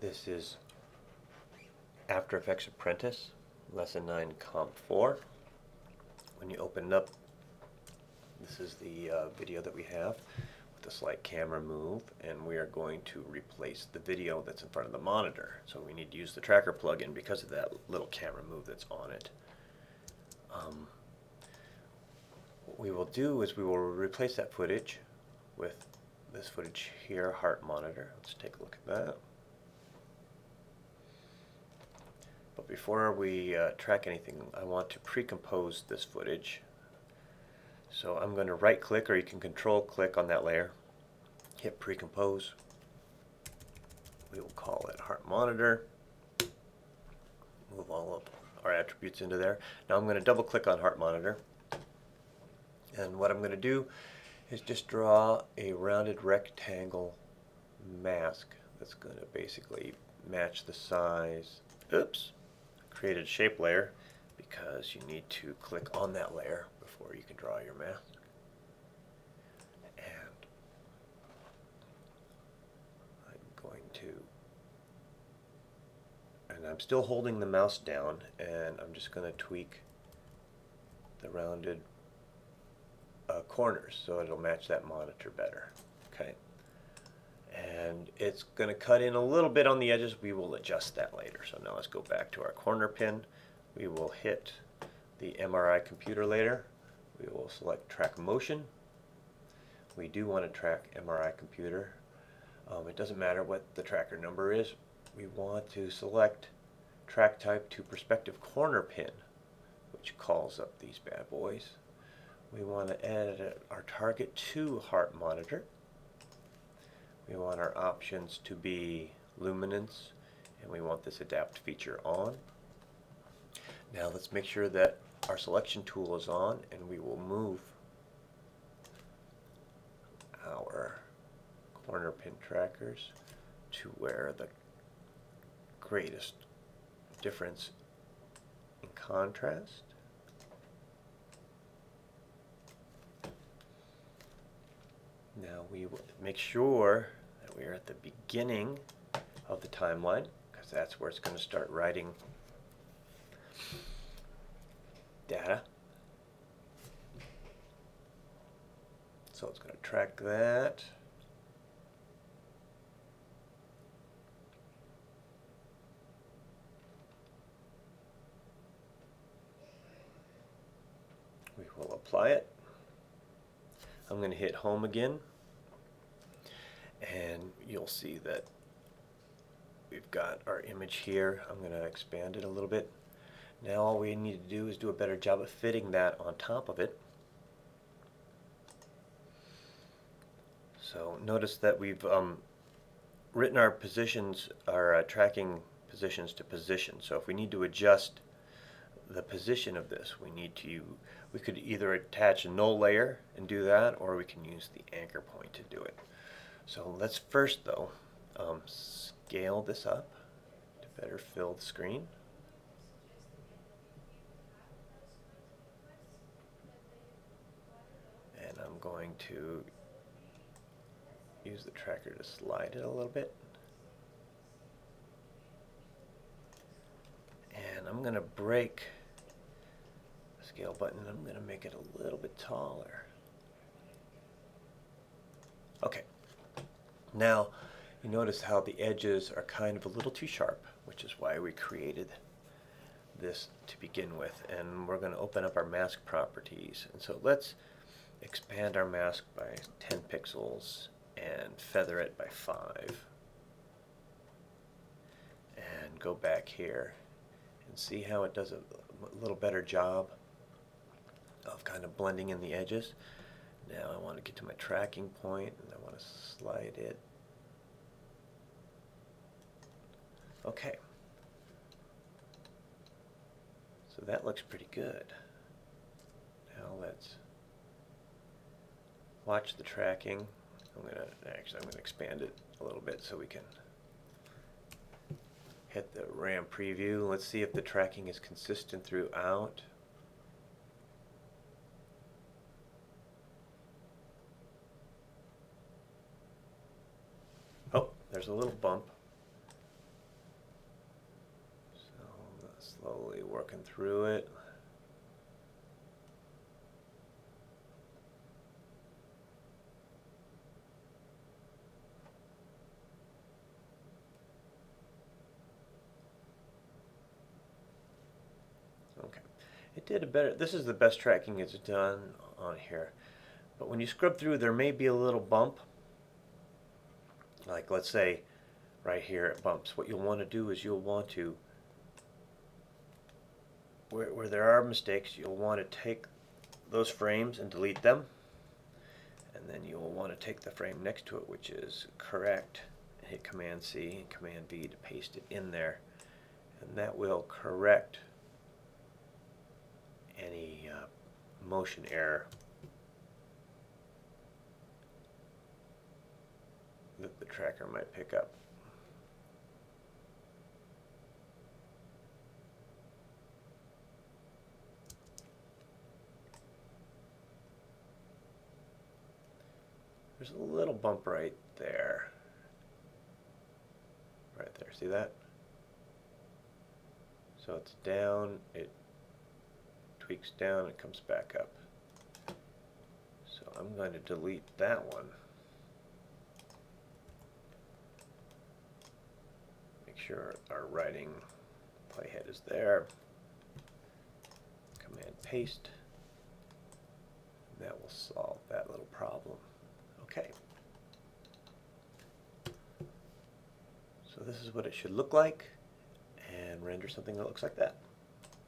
This is After Effects Apprentice, Lesson 09Comp04. When you open it up, this is the video that we have with a slight camera move, and we are going to replace the video that's in front of the monitor. So we need to use the tracker plugin because of that little camera move that's on it. What we will do is we will replace that footage with this footage here, heart monitor. Let's take a look at that. But before we track anything, I want to pre-compose this footage. So I'm going to right click, or you can control click on that layer, hit pre-compose. We will call it heart monitor. Move all of our attributes into there. Now I'm going to double click on heart monitor. And what I'm going to do is just draw a rounded rectangle mask that's going to basically match the size. Oops. Created a shape layer because you need to click on that layer before you can draw your mask. And I'm still holding the mouse down, and I'm just going to tweak the rounded corners so it'll match that monitor better. Okay. And it's going to cut in a little bit on the edges. We will adjust that later. So now let's go back to our corner pin. We will hit the MRI computer later. We will select track motion. We do want to track MRI computer. It doesn't matter what the tracker number is. We want to select track type to perspective corner pin, which calls up these bad boys. We want to add our target to heart monitor. We want our options to be luminance, and we want this adapt feature on. Now let's make sure that our selection tool is on, and we will move our corner pin trackers to where the greatest difference in contrast. Now we will make sure that we are at the beginning of the timeline, because that's where it's going to start writing data. So it's going to track that. We will apply it. I'm going to hit home again, and you'll see that we've got our image here. I'm going to expand it a little bit. Now all we need to do is do a better job of fitting that on top of it. So notice that we've written our positions, our tracking positions to position. So if we need to adjust the position of this, we could either attach a null layer and do that, or we can use the anchor point to do it. So let's first though scale this up to better fill the screen. And I'm going to use the tracker to slide it a little bit. And I'm going to break the scale button. I'm going to make it a little bit taller. Okay. Now, you notice how the edges are kind of a little too sharp, which is why we created this to begin with. And we're going to open up our mask properties. And so let's expand our mask by 10 pixels and feather it by 5. And go back here and see how it does a little better job of kind of blending in the edges. Now I want to get to my tracking point, and I want to slide it. Okay. So that looks pretty good. Now let's watch the tracking. I'm going to expand it a little bit so we can hit the RAM preview. Let's see if the tracking is consistent throughout. Oh, there's a little bump. Slowly working through it. Okay, it did a better, this is the best tracking it's done on here. But when you scrub through, there may be a little bump. Like let's say right here it bumps. What you'll want to do is you'll want to, where there are mistakes, you'll want to take those frames and delete them. And then you'll want to take the frame next to it, which is correct, and hit Command C and Command V to paste it in there. And that will correct any motion error that the tracker might pick up. There's a little bump right there. Right there, see that? So it's down, it tweaks down, it comes back up. So I'm going to delete that one. Make sure our writing playhead is there. Command paste. And that will solve that little problem. Okay. So this is what it should look like, and render something that looks like that.